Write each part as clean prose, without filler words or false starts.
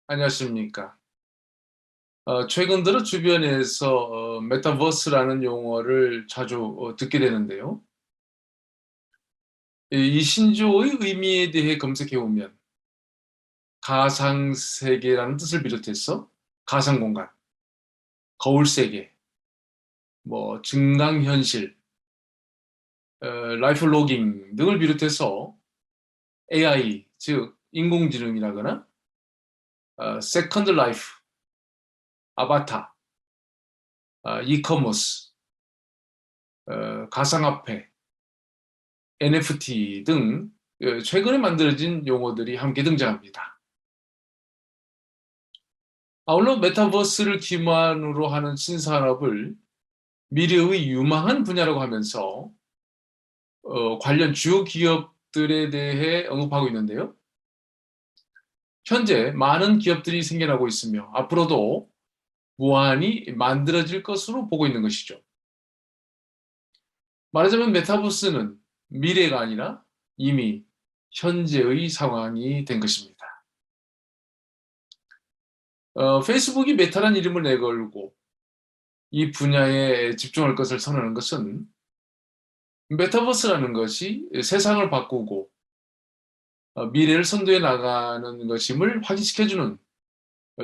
안녕하십니까. 최근 들어 주변에서 메타버스라는 용어를 자주 듣게 되는데요. 이 신조어의 의미에 대해 검색해 보면 가상세계라는 뜻을 비롯해서 가상공간, 거울세계, 증강현실, 라이프 로깅 등을 비롯해서 AI, 즉 인공지능이라거나 세컨드 라이프, 아바타, 이커머스, 가상화폐, NFT 등 최근에 만들어진 용어들이 함께 등장합니다. 아울러 메타버스를 기반으로 하는 신산업을 미래의 유망한 분야라고 하면서 관련 주요 기업들에 대해 언급하고 있는데요. 현재 많은 기업들이 생겨나고 있으며 앞으로도 무한히 만들어질 것으로 보고 있는 것이죠. 말하자면 메타버스는 미래가 아니라 이미 현재의 상황이 된 것입니다. 페이스북이 메타란 이름을 내걸고 이 분야에 집중할 것을 선언하는 것은 메타버스라는 것이 세상을 바꾸고 미래를 선도해 나가는 것임을 확인시켜주는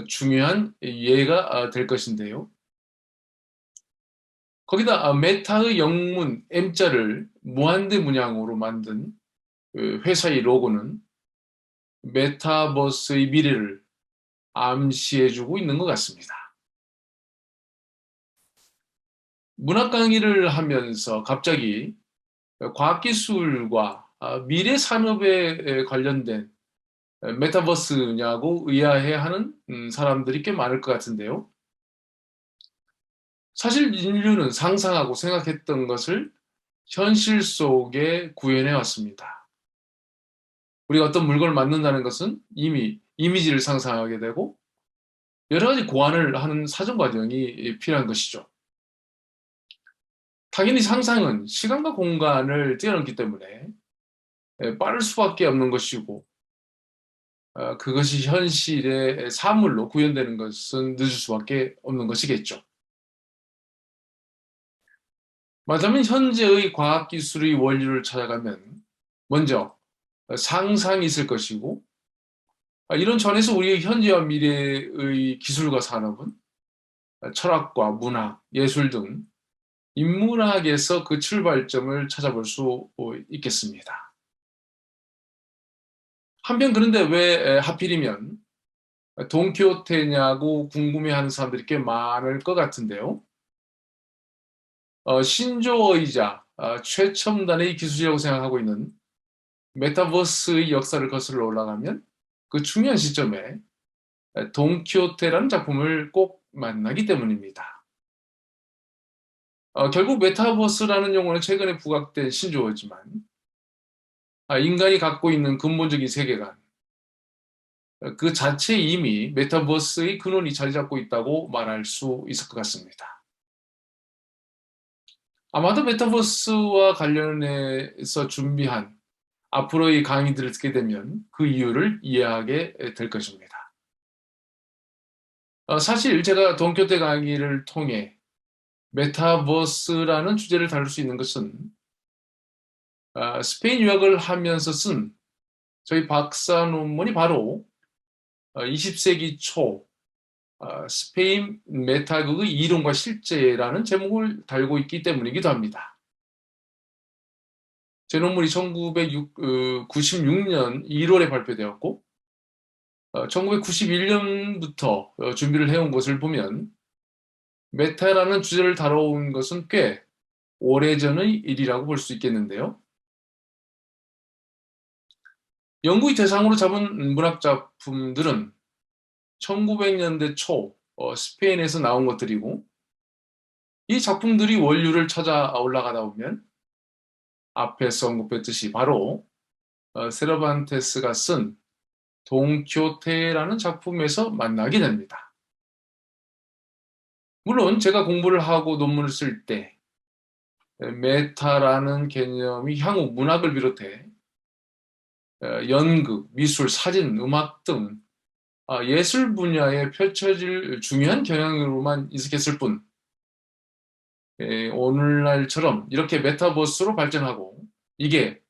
중요한 예가 될 것인데요. 거기다 메타의 영문 M자를 무한대 문양으로 만든 회사의 로고는 메타버스의 미래를 암시해주고 있는 것 같습니다. 문학 강의를 하면서 갑자기 과학기술과 미래 산업에 관련된 메타버스냐고 의아해하는 사람들이 꽤 많을 것 같은데요. 사실 인류는 상상하고 생각했던 것을 현실 속에 구현해 왔습니다. 우리가 어떤 물건을 만든다는 것은 이미 이미지를 상상하게 되고 여러 가지 고안을 하는 사전 과정이 필요한 것이죠. 당연히 상상은 시간과 공간을 뛰어넘기 때문에 빠를 수밖에 없는 것이고 그것이 현실의 사물로 구현되는 것은 늦을 수밖에 없는 것이겠죠. 맞다면 현재의 과학기술의 원리를 찾아가면 먼저 상상이 있을 것이고 이런 전에서 우리의 현재와 미래의 기술과 산업은 철학과 문학, 예술 등 인문학에서 그 출발점을 찾아볼 수 있겠습니다. 한편 그런데 왜 하필이면 돈키호테냐고 궁금해하는 사람들이 꽤 많을 것 같은데요. 신조어이자 최첨단의 기술이라고 생각하고 있는 메타버스의 역사를 거슬러 올라가면 그 중요한 시점에 돈키호테라는 작품을 꼭 만나기 때문입니다. 결국 메타버스라는 용어는 최근에 부각된 신조어지만 인간이 갖고 있는 근본적인 세계관 그 자체에 이미 메타버스의 근원이 자리 잡고 있다고 말할 수 있을 것 같습니다. 아마도 메타버스와 관련해서 준비한 앞으로의 강의들을 듣게 되면 그 이유를 이해하게 될 것입니다. 사실 제가 돈키호테 강의를 통해 메타버스라는 주제를 다룰 수 있는 것은 스페인 유학을 하면서 쓴 저희 박사 논문이 바로 20세기 초 스페인 메타극의 이론과 실제라는 제목을 달고 있기 때문이기도 합니다. 제 논문이 1996년 1월에 발표되었고 1991년부터 준비를 해온 것을 보면 메타라는 주제를 다뤄온 것은 꽤 오래전의 일이라고 볼 수 있겠는데요. 영국이 대상으로 잡은 문학 작품들은 1900년대 초 스페인에서 나온 것들이고 이 작품들이 원류를 찾아 올라가다 보면 앞에서 언급했듯이 바로 세르반테스가 쓴 돈키호테라는 작품에서 만나게 됩니다. 물론 제가 공부를 하고 논문을 쓸 때 메타라는 개념이 향후 문학을 비롯해 연극, 미술, 사진, 음악 등 예술 분야에 펼쳐질 중요한 경향으로만 인식했을 뿐, 오늘날처럼 이렇게 메타버스로 발전하고 이게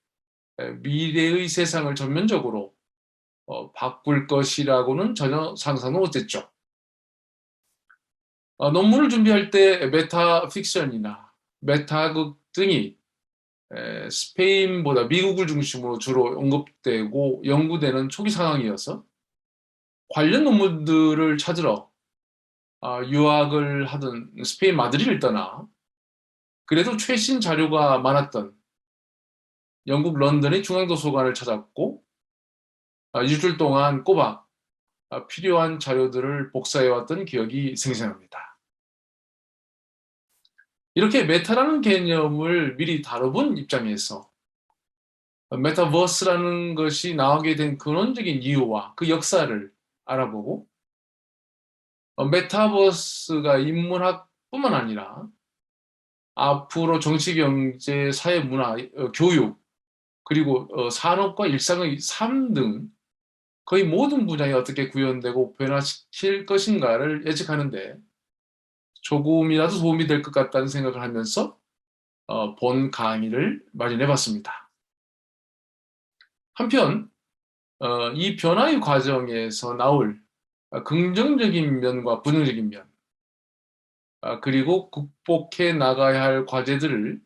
미래의 세상을 전면적으로 바꿀 것이라고는 전혀 상상도 못했죠. 논문을 준비할 때 메타 픽션이나 메타극 등이 스페인보다 미국을 중심으로 주로 언급되고 연구되는 초기 상황이어서 관련 논문들을 찾으러 유학을 하던 스페인 마드리드를 떠나 그래도 최신 자료가 많았던 영국 런던의 중앙도서관을 찾았고 일주일 동안 꼬박 필요한 자료들을 복사해왔던 기억이 생생합니다. 이렇게 메타라는 개념을 미리 다뤄본 입장에서 메타버스라는 것이 나오게 된 근원적인 이유와 그 역사를 알아보고 메타버스가 인문학뿐만 아니라 앞으로 정치, 경제, 사회, 문화, 교육, 그리고 산업과 일상의 삶 등 거의 모든 분야에 어떻게 구현되고 변화시킬 것인가를 예측하는데 조금이라도 도움이 될 것 같다는 생각을 하면서 본 강의를 마련해 봤습니다. 한편 이 변화의 과정에서 나올 긍정적인 면과 부정적인 면, 그리고 극복해 나가야 할 과제들을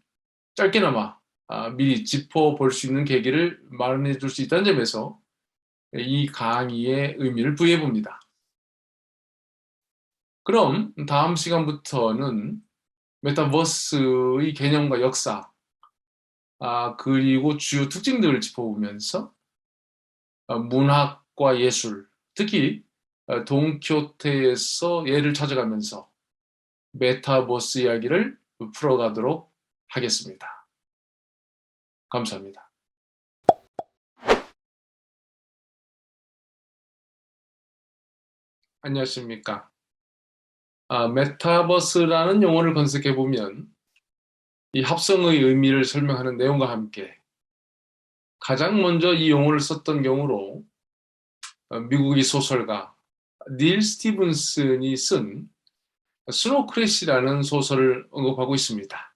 짧게나마 미리 짚어볼 수 있는 계기를 마련해 줄 수 있다는 점에서 이 강의의 의미를 부여해 봅니다. 그럼 다음 시간부터는 메타버스의 개념과 역사, 그리고 주요 특징들을 짚어보면서 문학과 예술, 특히 돈키호테에서 예를 찾아가면서 메타버스 이야기를 풀어가도록 하겠습니다. 감사합니다. 안녕하십니까. 메타버스라는 용어를 검색해 보면 이 합성의 의미를 설명하는 내용과 함께 가장 먼저 이 용어를 썼던 경우로 미국의 소설가 닐 스티븐슨이 쓴 스노우 크래시라는 소설을 언급하고 있습니다.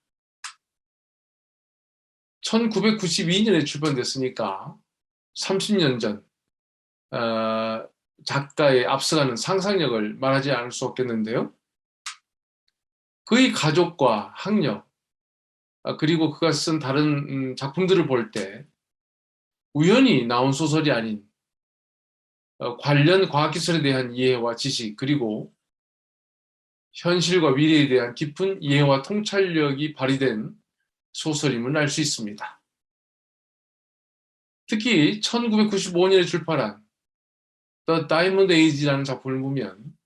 1992년에 출판됐으니까 30년 전 작가의 앞서가는 상상력을 말하지 않을 수 없겠는데요. 그의 가족과 학력, 그리고 그가 쓴 다른 작품들을 볼 때 우연히 나온 소설이 아닌 관련 과학기술에 대한 이해와 지식, 그리고 현실과 미래에 대한 깊은 이해와 통찰력이 발휘된 소설임을 알 수 있습니다. 특히 1995년에 출판한 The Diamond Age라는 작품을 보면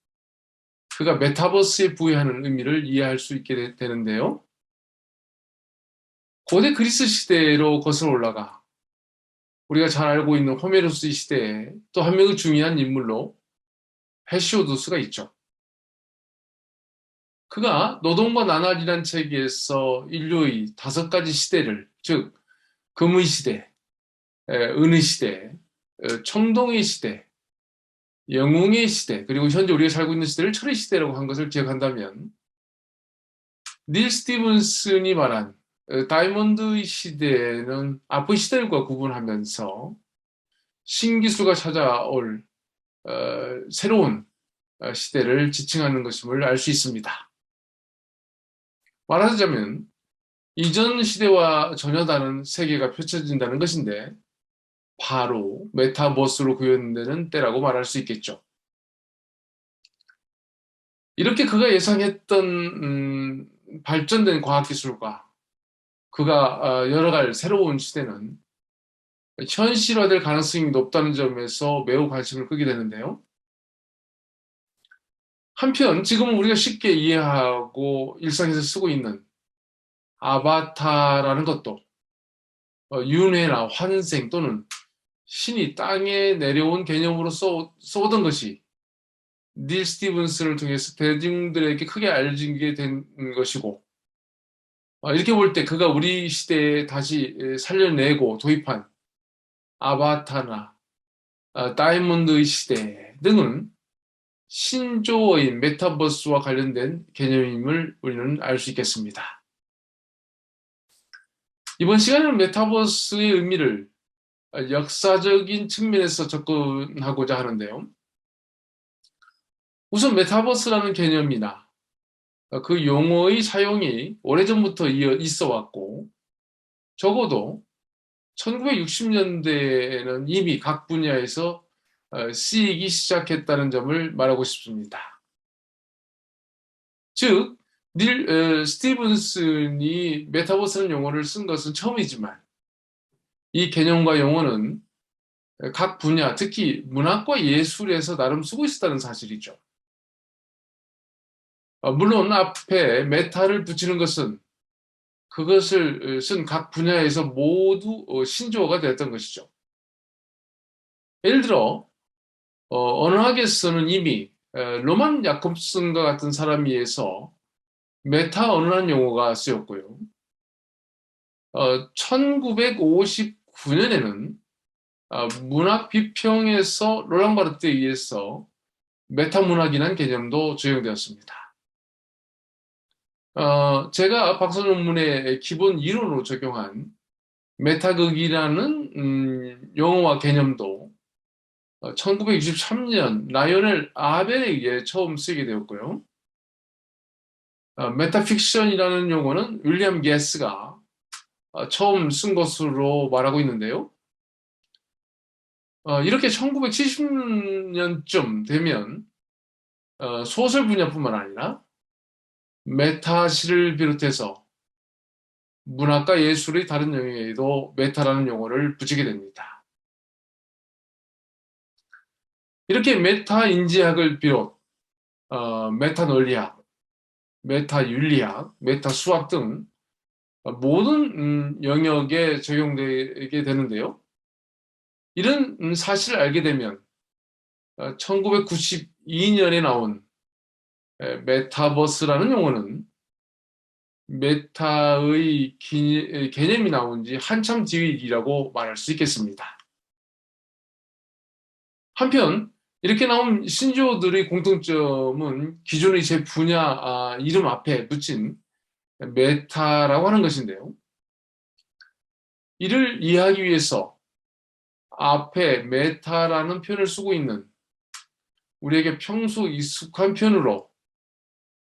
그가 메타버스에 부여하는 의미를 이해할 수 있게 되는데요. 고대 그리스 시대로 거슬러 올라가 우리가 잘 알고 있는 호메로스 시대에 또 한 명의 중요한 인물로 헤시오도스가 있죠. 그가 노동과 나날이란 책에서 인류의 5가지 시대를, 즉 금의 시대, 은의 시대, 청동의 시대, 영웅의 시대, 그리고 현재 우리가 살고 있는 시대를 철의 시대라고 한 것을 기억한다면 닐 스티븐슨이 말한 다이몬드의 시대는 앞의 시대들과 구분하면서 신기술가 찾아올 새로운 시대를 지칭하는 것임을 알 수 있습니다. 말하자면 이전 시대와 전혀 다른 세계가 펼쳐진다는 것인데 바로 메타버스로 구현되는 때라고 말할 수 있겠죠. 이렇게 그가 예상했던 발전된 과학기술과 그가 열어갈 새로운 시대는 현실화될 가능성이 높다는 점에서 매우 관심을 끄게 되는데요. 한편 지금은 우리가 쉽게 이해하고 일상에서 쓰고 있는 아바타라는 것도 윤회나 환생 또는 신이 땅에 내려온 개념으로 써오던 것이 닐 스티븐슨을 통해서 대중들에게 크게 알려지게 된 것이고 이렇게 볼 때 그가 우리 시대에 다시 살려내고 도입한 아바타나 다이몬드의 시대, 등은 신조어인 메타버스와 관련된 개념임을 우리는 알 수 있겠습니다. 이번 시간에는 메타버스의 의미를 역사적인 측면에서 접근하고자 하는데요. 우선 메타버스라는 개념이나 그 용어의 사용이 오래전부터 있어 왔고, 적어도 1960년대에는 이미 각 분야에서 쓰이기 시작했다는 점을 말하고 싶습니다. 즉, 스티븐슨이 메타버스라는 용어를 쓴 것은 처음이지만 이 개념과 용어는 각 분야, 특히 문학과 예술에서 나름 쓰고 있었다는 사실이죠. 물론 앞에 메타를 붙이는 것은 그것을 쓴 각 분야에서 모두 신조어가 됐던 것이죠. 예를 들어 언어학에서는 이미 로만 야콥슨과 같은 사람에 의해서 메타 언어라는 용어가 쓰였고요. 1959년에는 문학 비평에서 롤랑 바르트에 의해서 메타 문학이라는 개념도 적용되었습니다. 제가 박사 논문의 기본 이론으로 적용한 메타극이라는 용어와 개념도 1963년 라이오넬 아벨에 의해 처음 쓰게 되었고요. 메타픽션이라는 용어는 윌리엄 게스가 처음 쓴 것으로 말하고 있는데요. 이렇게 1970년쯤 되면 소설 분야뿐만 아니라 메타시를 비롯해서 문학과 예술의 다른 영역에도 메타라는 용어를 붙이게 됩니다. 이렇게 메타 인지학을 비롯 메타 논리학, 메타 윤리학, 메타 수학 등 모든 영역에 적용되게 되는데요. 이런 사실을 알게 되면 1992년에 나온 메타버스라는 용어는 메타의 개념이 나온 지 한참 뒤이라고 말할 수 있겠습니다. 한편 이렇게 나온 신조어들의 공통점은 기존의 제 분야 이름 앞에 붙인 메타라고 하는 것인데요. 이를 이해하기 위해서 앞에 메타라는 표현을 쓰고 있는 우리에게 평소 익숙한 표현으로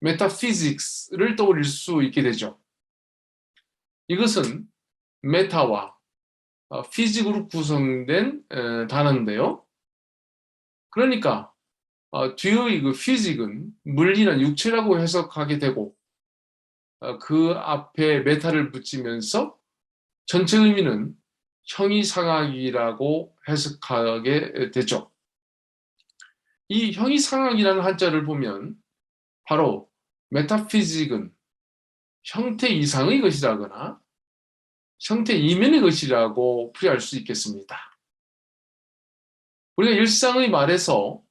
메타피직스를 떠올릴 수 있게 되죠. 이것은 메타와 피직으로 구성된 단어인데요. 그러니까 뒤의 그 피직은 물리나 육체라고 해석하게 되고 그 앞에 메타를 붙이면서 전체 의미는 형이상학이라고 해석하게 되죠. 이 형이상학이라는 한자를 보면 바로 메타피직은 형태 이상의 것이라거나 형태 이면의 것이라고 풀이할 수 있겠습니다. 우리가 일상의 말에서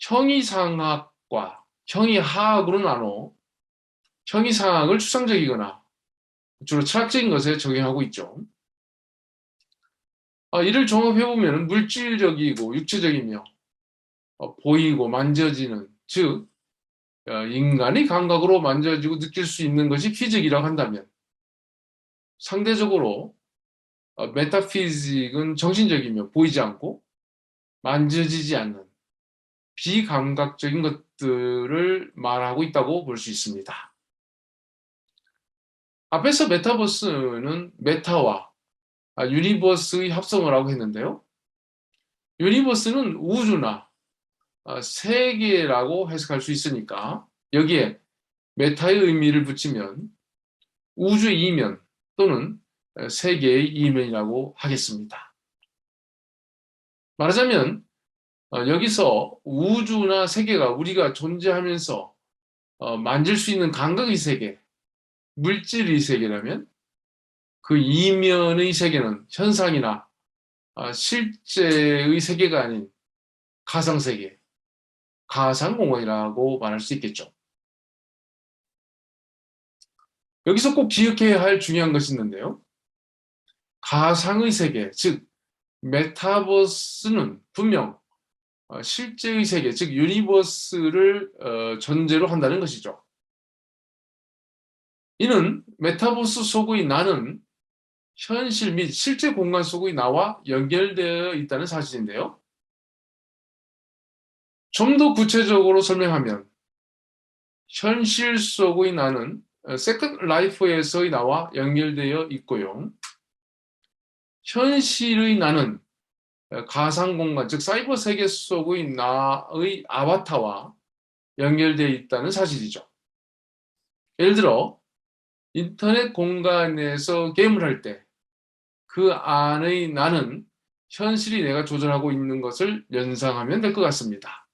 형이상학과 형이하학으로 나눠 형이상학을 추상적이거나 주로 철학적인 것에 적용하고 있죠. 이를 종합해보면 물질적이고 육체적이며 보이고 만져지는, 즉 인간의 감각으로 만져지고 느낄 수 있는 것이 피직이라고 한다면, 상대적으로 메타피직은 정신적이며 보이지 않고 만져지지 않는 비감각적인 것들을 말하고 있다고 볼 수 있습니다. 앞에서 메타버스는 메타와 유니버스의 합성을 하고 했는데요. 유니버스는 우주나 세계라고 해석할 수 있으니까 여기에 메타의 의미를 붙이면 우주의 이면 또는 세계의 이면이라고 하겠습니다. 말하자면 여기서 우주나 세계가 우리가 존재하면서 만질 수 있는 감각의 세계, 물질의 세계라면 그 이면의 세계는 현상이나 실제의 세계가 아닌 가상세계, 가상공간이라고 말할 수 있겠죠. 여기서 꼭 기억해야 할 중요한 것이 있는데요. 가상의 세계, 즉 메타버스는 분명 실제의 세계, 즉 유니버스를 전제로 한다는 것이죠. 이는 메타버스 속의 나는 현실 및 실제 공간 속의 나와 연결되어 있다는 사실인데요. 좀 더 구체적으로 설명하면 현실 속의 나는 세컨드 라이프에서의 나와 연결되어 있고요. 현실의 나는 가상 공간, 즉 사이버 세계 속의 나의 아바타와 연결되어 있다는 사실이죠. 예를 들어 인터넷 공간에서 게임을 할 때 그 안의 나는 현실이 내가 조절하고 있는 것을 연상하면 될 것 같습니다.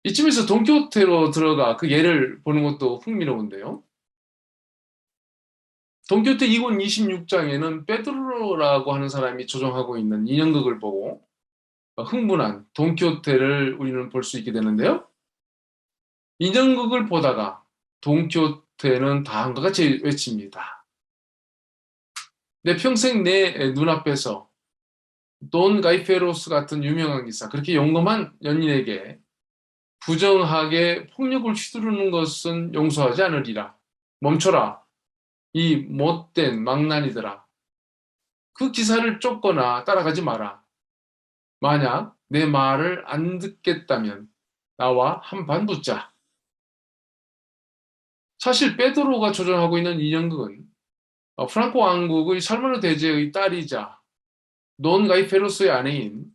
이쯤에서 돈키호테로 들어가 그 예를 보는 것도 흥미로운데요. 돈키호테 2권 26장에는 페드로라고 하는 사람이 조종하고 있는 인형극을 보고 흥분한 돈키호테를 우리는 볼 수 있게 되는데요. 인형극을 보다가 돈키호테는 다음과 같이 외칩니다. 내 평생 내 눈앞에서 돈 가이페로스 같은 유명한 기사, 그렇게 용감한 연인에게 부정하게 폭력을 휘두르는 것은 용서하지 않으리라. 멈춰라. 이 못된 망나니들아. 그 기사를 쫓거나 따라가지 마라. 만약 내 말을 안 듣겠다면 나와 한판 붙자. 사실 베드로가 조종하고 있는 인형극은 프랑코 왕국의 살마르 대제의 딸이자 논 가이페로스의 아내인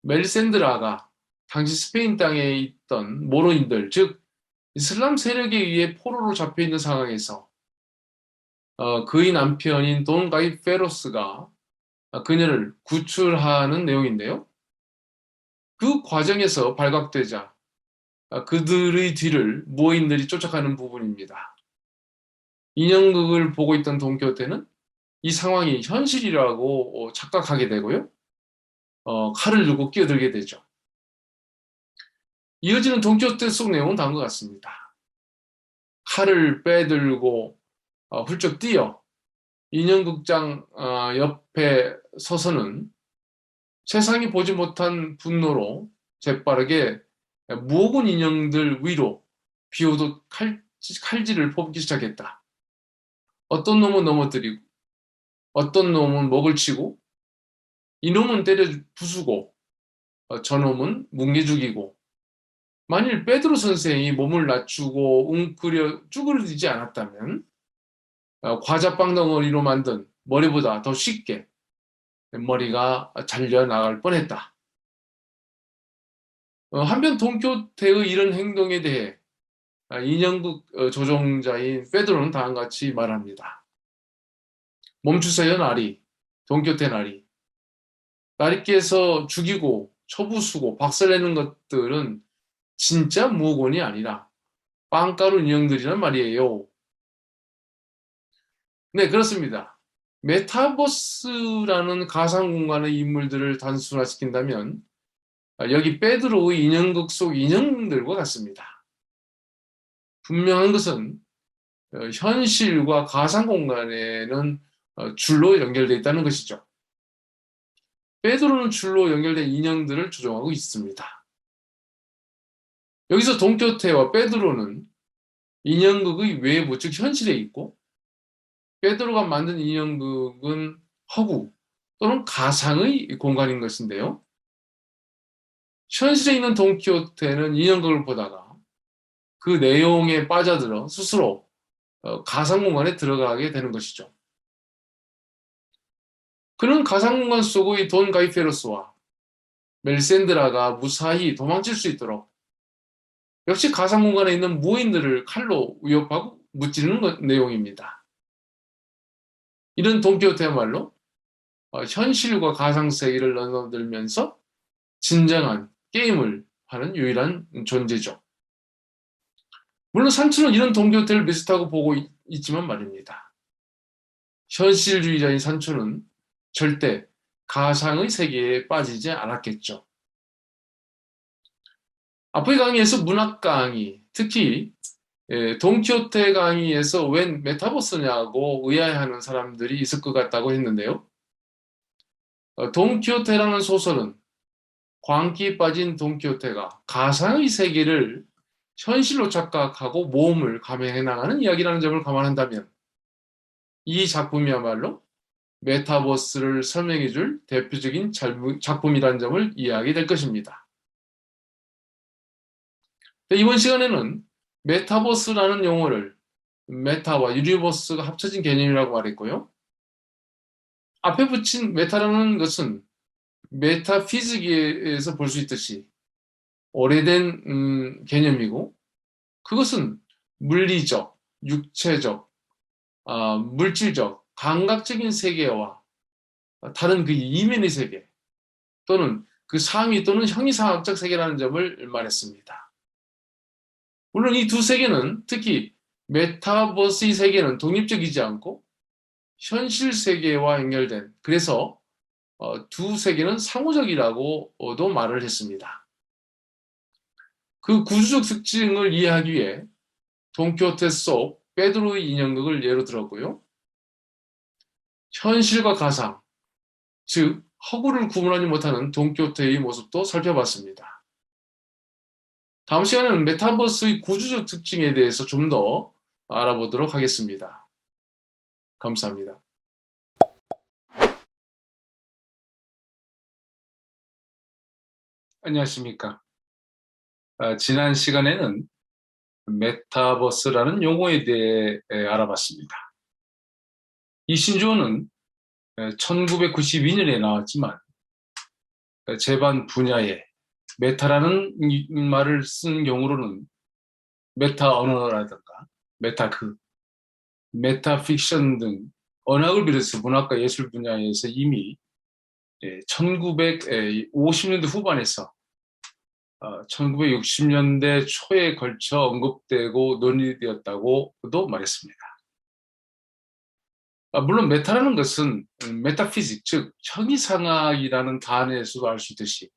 멜센드라가 당시 스페인 땅에 있던 모로인들, 즉 이슬람 세력에 의해 포로로 잡혀 있는 상황에서 그의 남편인 돈 가이페로스가 그녀를 구출하는 내용인데요. 그 과정에서 발각되자 그들의 뒤를 무어인들이 쫓아가는 부분입니다. 인형극을 보고 있던 돈키호테는 이 상황이 현실이라고 착각하게 되고요. 칼을 들고 끼어들게 되죠. 이어지는 돈키호테 속 내용은 다음과 같습니다. 칼을 빼들고 훌쩍 뛰어 인형극장 옆에 서서는 세상이 보지 못한 분노로 재빠르게 무어군 인형들 위로 비오듯 칼질을 뽑기 시작했다. 어떤 놈은 넘어뜨리고 어떤 놈은 먹을 치고 이놈은 때려 부수고 저놈은 뭉개 죽이고 만일 베드로 선생이 몸을 낮추고 웅크려 쭈그러들지 않았다면 과자빵 덩어리로 만든 머리보다 더 쉽게 머리가 잘려 나갈 뻔했다. 한편 돈키호테의 이런 행동에 대해 인형극 조종자인 페드로는 다음과 같이 말합니다. 멈추세요, 나리. 돈키호테 나리. 나리께서 죽이고 쳐부수고 박살내는 것들은 진짜 무어곤이 아니라 빵가루 인형들이란 말이에요. 네, 그렇습니다. 메타버스라는 가상 공간의 인물들을 단순화시킨다면 여기 페드로의 인형극 속 인형들과 같습니다. 분명한 것은 현실과 가상 공간에는 줄로 연결되어 있다는 것이죠. 페드로는 줄로 연결된 인형들을 조종하고 있습니다. 여기서 돈키호테와 페드로는 인형극의 외부, 즉 현실에 있고 페드로가 만든 인형극은 허구 또는 가상의 공간인 것인데요. 현실에 있는 돈키호테는 인형극을 보다가 그 내용에 빠져들어 스스로 가상 공간에 들어가게 되는 것이죠. 그는 가상 공간 속의 돈 가이페로스와 멜센드라가 무사히 도망칠 수 있도록 역시 가상 공간에 있는 무인들을 칼로 위협하고 무찌르는 내용입니다. 이런 돈키호테야말로 현실과 가상 세계를 넘어들면서 진정한 게임을 하는 유일한 존재죠. 물론 산초는 이런 돈키호테를 비슷하고 보고 있지만 말입니다. 현실주의자인 산초는 절대 가상의 세계에 빠지지 않았겠죠. 앞의 강의에서 문학 강의, 특히 돈키호테 강의에서 웬 메타버스냐고 의아해하는 사람들이 있을 것 같다고 했는데요. 돈키호테라는 소설은 광기에 빠진 돈키호테가 가상의 세계를 현실로 착각하고 모험을 감행해 나가는 이야기라는 점을 감안한다면 이 작품이야말로 메타버스를 설명해 줄 대표적인 작품이라는 점을 이해하게 될 것입니다. 이번 시간에는 메타버스라는 용어를 메타와 유니버스가 합쳐진 개념이라고 말했고요. 앞에 붙인 메타라는 것은 메타피직에서 볼 수 있듯이 오래된 개념이고 그것은 물리적, 육체적, 물질적, 감각적인 세계와 다른 그 이면의 세계 또는 그 상위 또는 형이상학적 세계라는 점을 말했습니다. 물론 이 두 세계는 특히 메타버스의 세계는 독립적이지 않고 현실 세계와 연결된 그래서 두 세계는 상호적이라고도 말을 했습니다. 그 구조적 특징을 이해하기 위해 돈키호테 속 페드로의 인형극을 예로 들었고요. 현실과 가상, 즉 허구를 구분하지 못하는 돈키호테의 모습도 살펴봤습니다. 다음 시간에는 메타버스의 구조적 특징에 대해서 좀 더 알아보도록 하겠습니다. 감사합니다. 안녕하십니까. 지난 시간에는 메타버스라는 용어에 대해 알아봤습니다. 이 신조어는 1992년에 나왔지만 제반 분야에 메타라는 말을 쓴 경우로는 메타 언어라든가 메타극, 메타픽션 등 언학을 비롯해서 문학과 예술 분야에서 이미 1950년대 후반에서 1960년대 초에 걸쳐 언급되고 논의되었다고도 말했습니다. 물론 메타라는 것은 메타피직, 즉 형이상학이라는 단어에서도 알 수 있듯이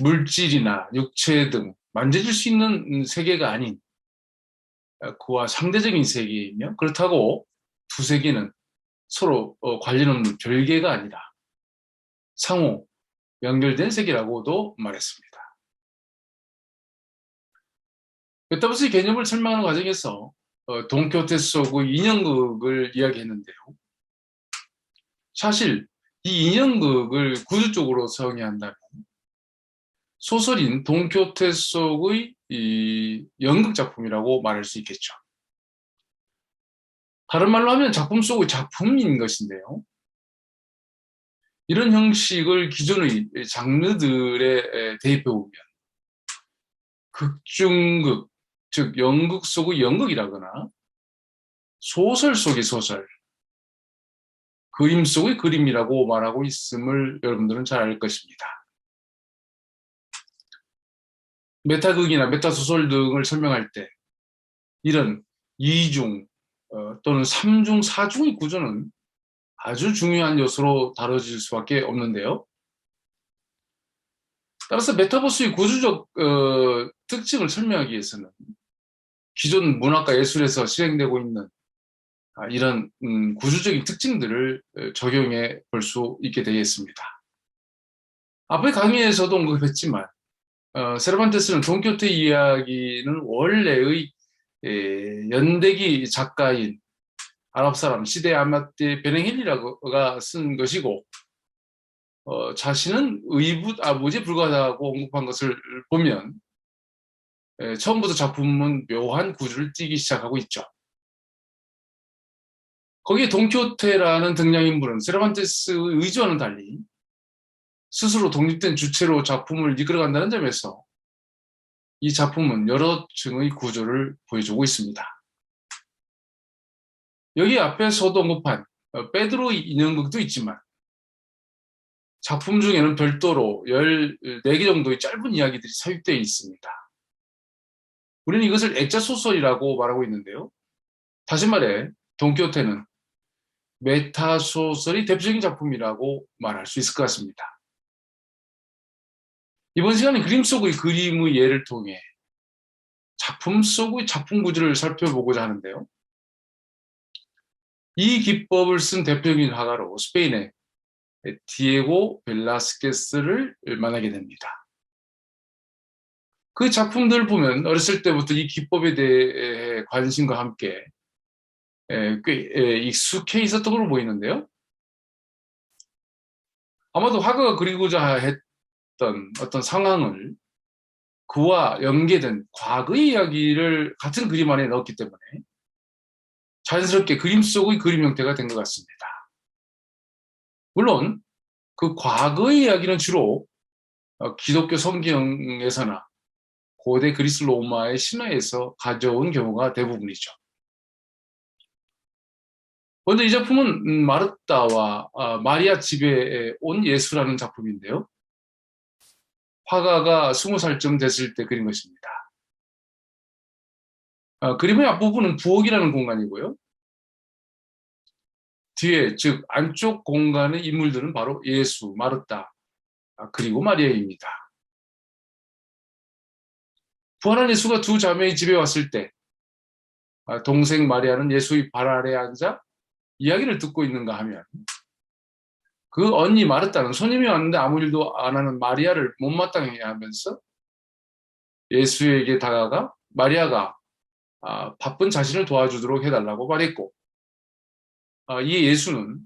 물질이나 육체 등 만져질 수 있는 세계가 아닌 그와 상대적인 세계이며 그렇다고 두 세계는 서로 관련 없는 별개가 아니라 상호 연결된 세계라고도 말했습니다. 메타버스의 개념을 설명하는 과정에서 돈키호테 속의 인형극을 이야기했는데요. 사실 이 인형극을 구조적으로 정의한다면 소설인 돈키호테 속의 이 연극 작품이라고 말할 수 있겠죠. 다른 말로 하면 작품 속의 작품인 것인데요. 이런 형식을 기존의 장르들에 대입해 보면 극중극, 즉 연극 속의 연극이라거나 소설 속의 소설, 그림 속의 그림이라고 말하고 있음을 여러분들은 잘 알 것입니다. 메타극이나 메타소설 등을 설명할 때 이런 이중 또는 삼중, 사중의 구조는 아주 중요한 요소로 다뤄질 수밖에 없는데요. 따라서 메타버스의 구조적 특징을 설명하기 위해서는 기존 문학과 예술에서 실행되고 있는 이런 구조적인 특징들을 적용해 볼 수 있게 되겠습니다. 앞의 강의에서도 언급했지만 세르반테스는 돈키호테 이야기는 원래의 연대기 작가인 아랍 사람 시데 아마떼 베냉힐리라가 쓴 것이고 자신은 의붓 아버지에 불과하다고 언급한 것을 보면 처음부터 작품은 묘한 구조를 띠기 시작하고 있죠. 거기에 돈키호테라는 등장인물은 세르반테스의 의지와는 달리 스스로 독립된 주체로 작품을 이끌어간다는 점에서 이 작품은 여러 층의 구조를 보여주고 있습니다. 여기 앞에서도 언급한 페드로 인형극도 있지만 작품 중에는 별도로 14개 정도의 짧은 이야기들이 삽입되어 있습니다. 우리는 이것을 액자소설이라고 말하고 있는데요. 다시 말해 돈키호테는 메타소설이 대표적인 작품이라고 말할 수 있을 것 같습니다. 이번 시간에 그림 속의 그림의 예를 통해 작품 속의 작품 구조를 살펴보고자 하는데요. 이 기법을 쓴 대표적인 화가로 스페인의 디에고 벨라스케스를 만나게 됩니다. 그 작품들 보면 어렸을 때부터 이 기법에 대해 관심과 함께 꽤 익숙해 있었던 걸로 보이는데요. 아마도 화가가 그리고자 했던 어떤 상황을 그와 연계된 과거의 이야기를 같은 그림 안에 넣었기 때문에 자연스럽게 그림 속의 그림 형태가 된 것 같습니다. 물론 그 과거의 이야기는 주로 기독교 성경에서나 고대 그리스 로마의 신화에서 가져온 경우가 대부분이죠. 먼저 이 작품은 마르타와 마리아 집에 온 예수라는 작품인데요. 화가가 20살쯤 됐을 때 그린 것입니다. 그림의 앞부분은 부엌이라는 공간이고요. 뒤에, 즉 안쪽 공간의 인물들은 바로 예수, 마르타, 그리고 마리아입니다. 부활한 예수가 두 자매의 집에 왔을 때 동생 마리아는 예수의 발 아래에 앉아 이야기를 듣고 있는가 하면 그 언니 마르타는 손님이 왔는데 아무 일도 안 하는 마리아를 못마땅해 하면서 예수에게 다가가 마리아가 바쁜 자신을 도와주도록 해달라고 말했고, 이 예수는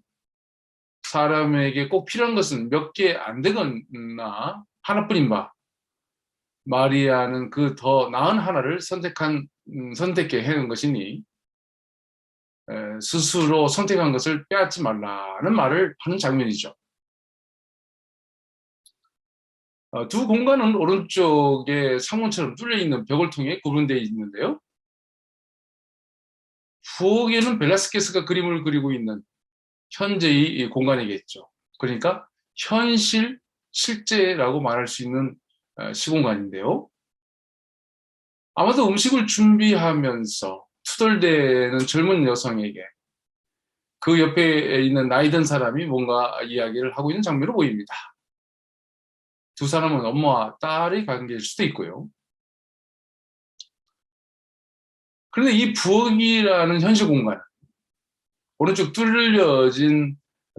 사람에게 꼭 필요한 것은 몇 개 안 되거나 하나뿐인 바 마리아는 그 더 나은 하나를 선택해 해놓은 것이니 스스로 선택한 것을 빼앗지 말라는 말을 하는 장면이죠. 두 공간은 오른쪽에 상문처럼 뚫려있는 벽을 통해 구분되어 있는데요. 부엌에는 벨라스케스가 그림을 그리고 있는 현재의 공간이겠죠. 그러니까 실제라고 말할 수 있는 시공간인데요. 아마도 음식을 준비하면서 투덜대는 젊은 여성에게 그 옆에 있는 나이 든 사람이 뭔가 이야기를 하고 있는 장면으로 보입니다. 두 사람은 엄마와 딸의 관계일 수도 있고요. 그런데 이 부엌이라는 현실 공간, 오른쪽 뚫려진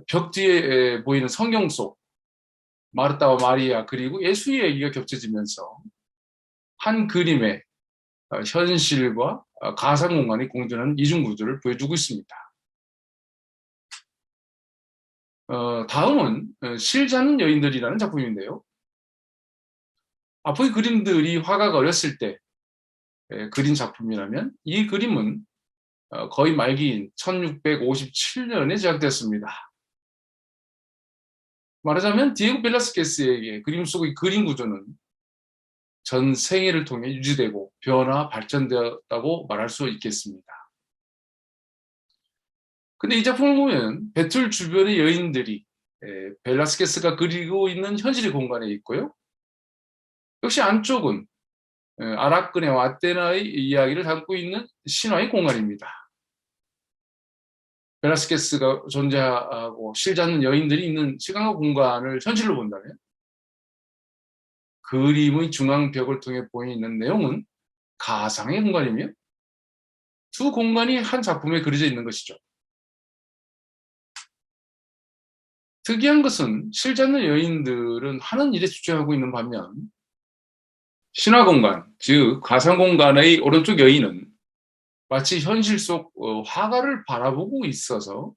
벽 뒤에 보이는 성경 속 마르타와 마리아 그리고 예수의 얘기가 겹쳐지면서 한 그림의 현실과 가상 공간이 공존하는 이중 구조를 보여주고 있습니다. 다음은 실자는 여인들이라는 작품인데요. 앞의 그림들이 화가가 어렸을 때 그린 작품이라면 이 그림은 거의 말기인 1657년에 제작됐습니다. 말하자면 디에고 벨라스케스에게 그림 속의 그림 구조는 전 생애를 통해 유지되고 변화, 발전되었다고 말할 수 있겠습니다. 근데 이 작품을 보면 배틀 주변의 여인들이 벨라스케스가 그리고 있는 현실의 공간에 있고요. 역시 안쪽은 아라크네와 아테나의 이야기를 담고 있는 신화의 공간입니다. 벨라스케스가 존재하고 실제 않는 여인들이 있는 시간과 공간을 현실로 본다면 그림의 중앙벽을 통해 보이는 내용은 가상의 공간이며 두 공간이 한 작품에 그려져 있는 것이죠. 특이한 것은 실제 않는 여인들은 하는 일에 집중하고 있는 반면 신화 공간, 즉 가상 공간의 오른쪽 여인은 마치 현실 속 화가를 바라보고 있어서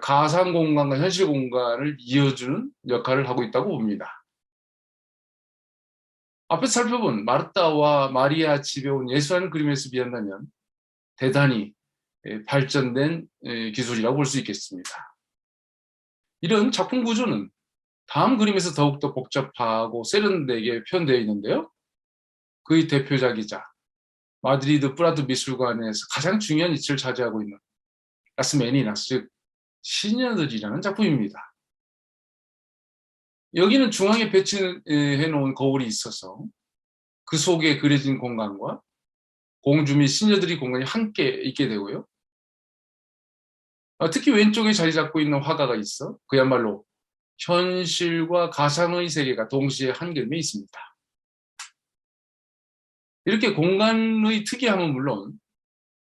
가상 공간과 현실 공간을 이어주는 역할을 하고 있다고 봅니다. 앞에서 살펴본 마르타와 마리아 집에 온 예수라는 그림에서 비한다면 대단히 발전된 기술이라고 볼 수 있겠습니다. 이런 작품 구조는 다음 그림에서 더욱더 복잡하고 세련되게 표현되어 있는데요. 그의 대표작이자 마드리드 프라도 미술관에서 가장 중요한 위치를 차지하고 있는 라스 메니나스, 즉 시녀들이라는 작품입니다. 여기는 중앙에 배치해 놓은 거울이 있어서 그 속에 그려진 공간과 공주 및 시녀들의 공간이 함께 있게 되고요. 특히 왼쪽에 자리 잡고 있는 화가가 있어 그야말로 현실과 가상의 세계가 동시에 한 그림에 있습니다. 이렇게 공간의 특이함은 물론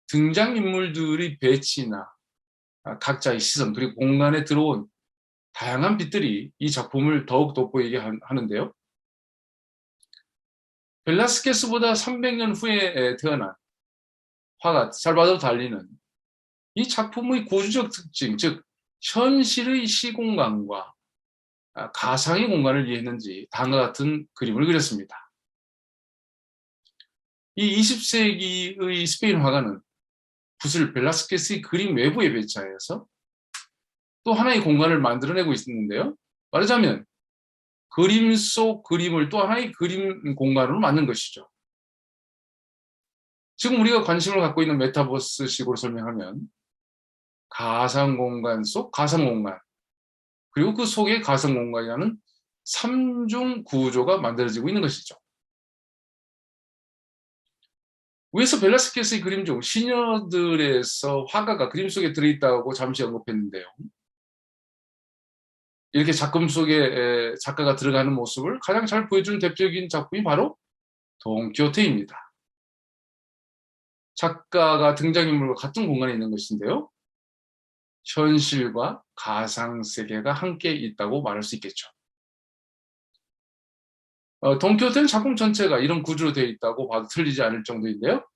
등장인물들의 배치나 각자의 시선 그리고 공간에 들어온 다양한 빛들이 이 작품을 더욱 돋보이게 하는데요. 벨라스케스보다 300년 후에 태어난 화가 살바도르 달리는 이 작품의 구조적 특징, 즉 현실의 시공간과 가상의 공간을 이해했는지 다음과 같은 그림을 그렸습니다. 이 20세기의 스페인 화가는 붓을 벨라스케스의 그림 외부에 배치하여서 또 하나의 공간을 만들어내고 있는데요. 말하자면 그림 속 그림을 또 하나의 그림 공간으로 만든 것이죠. 지금 우리가 관심을 갖고 있는 메타버스식으로 설명하면 가상 공간 속 가상 공간, 그리고 그 속에 가상 공간이라는 3중 구조가 만들어지고 있는 것이죠. 위에서 벨라스케스의 그림 중 시녀들에서 화가가 그림 속에 들어있다고 잠시 언급했는데요. 이렇게 작품 속에 작가가 들어가는 모습을 가장 잘 보여주는 대표적인 작품이 바로 돈키호테입니다. 작가가 등장인물과 같은 공간에 있는 것인데요. 현실과 가상세계가 함께 있다고 말할 수 있겠죠. 돈키호테는 작품 전체가 이런 구조로 되어 있다고 봐도 틀리지 않을 정도인데요.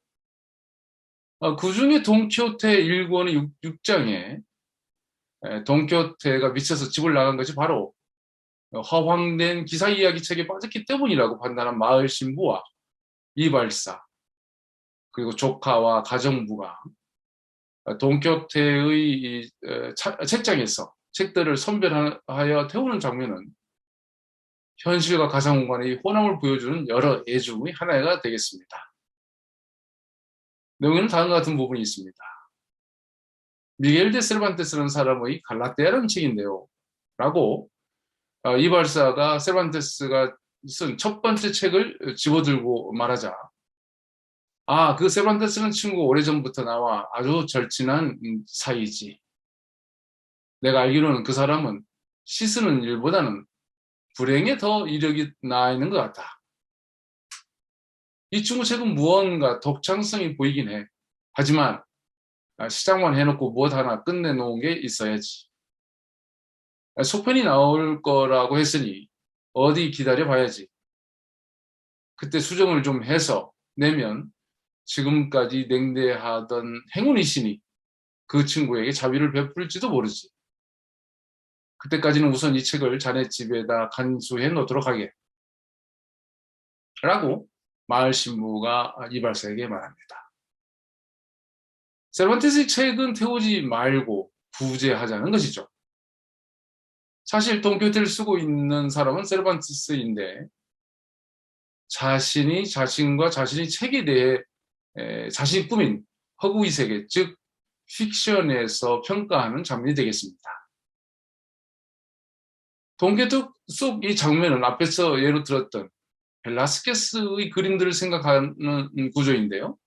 그중에 돈키호테 1권의 6장에 돈키호테가 미쳐서 집을 나간 것이 바로 허황된 기사 이야기 책에 빠졌기 때문이라고 판단한 마을 신부와 이발사, 그리고 조카와 가정부가 돈키호테의 책장에서 책들을 선별하여 태우는 장면은 현실과 가상 공간의 혼합을 보여주는 여러 예 중의 하나가 되겠습니다. 내용에는 다음과 같은 부분이 있습니다. 미겔 데 세르반테스라는 사람의 갈라테아라는 책인데요. 라고 이발사가 세르반테스가 쓴 첫 번째 책을 집어들고 말하자, 그 세르반테스는 친구 오래전부터 나와 아주 절친한 사이지. 내가 알기로는 그 사람은 시 쓰는 일보다는 불행에 더 이력이 나 있는 것 같다. 이 친구 책은 무언가 독창성이 보이긴 해. 하지만 시작만 해놓고 무엇 하나 끝내놓은 게 있어야지. 속편이 나올 거라고 했으니 어디 기다려 봐야지. 그때 수정을 좀 해서 내면 지금까지 냉대하던 행운의 신이 그 친구에게 자비를 베풀지도 모르지. 그때까지는 우선 이 책을 자네 집에다 간수해 놓도록 하게. 라고 마을 신부가 이발사에게 말합니다. 세르반테스의 책은 태우지 말고 구제하자는 것이죠. 사실 돈키호테를 쓰고 있는 사람은 세르반테스인데 자신이 자신과 자신의 책에 대해 자신이 꾸민 허구의 세계, 즉 픽션에서 평가하는 장면이 되겠습니다. 돈키호테 속 이 장면은 앞에서 예로 들었던 벨라스케스의 그림들을 생각하는 구조인데요.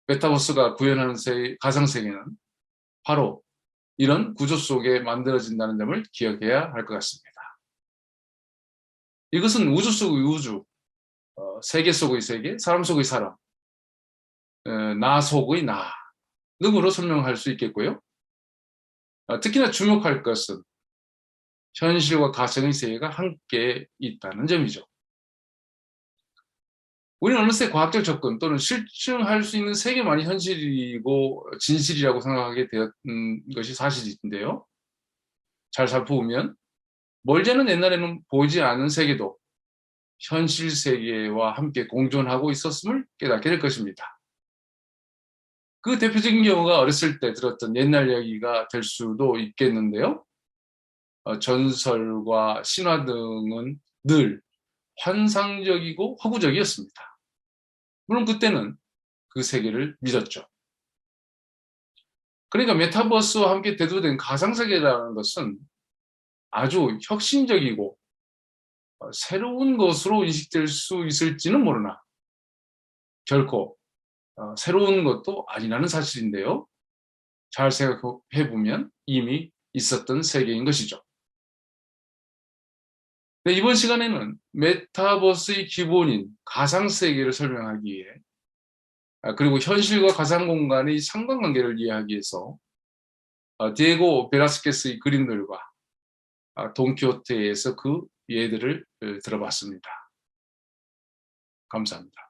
메타버스가 구현하는 가상세계는 바로 이런 구조 속에 만들어진다는 점을 기억해야 할 것 같습니다. 이것은 우주 속의 우주, 세계 속의 세계, 사람 속의 사람, 나 속의 나 등으로 설명할 수 있겠고요. 특히나 주목할 것은 현실과 가상의 세계가 함께 있다는 점이죠. 우리는 어느새 과학적 접근 또는 실증할 수 있는 세계만이 현실이고 진실이라고 생각하게 되었던 것이 사실인데요. 잘 살펴보면 멀지 않은 옛날에는 보이지 않은 세계도 현실 세계와 함께 공존하고 있었음을 깨닫게 될 것입니다. 그 대표적인 경우가 어렸을 때 들었던 옛날 이야기가 될 수도 있겠는데요. 전설과 신화 등은 늘 환상적이고 허구적이었습니다. 물론 그때는 그 세계를 믿었죠. 그러니까 메타버스와 함께 대두된 가상세계라는 것은 아주 혁신적이고 새로운 것으로 인식될 수 있을지는 모르나 결코 새로운 것도 아니라는 사실인데요. 잘 생각해보면 이미 있었던 세계인 것이죠. 네, 이번 시간에는 메타버스의 기본인 가상세계를 설명하기 위해 그리고 현실과 가상 공간의 상관관계를 이해하기 위해서 디에고 베라스케스의 그림들과 돈키호테에서 그 예들을 들어봤습니다. 감사합니다.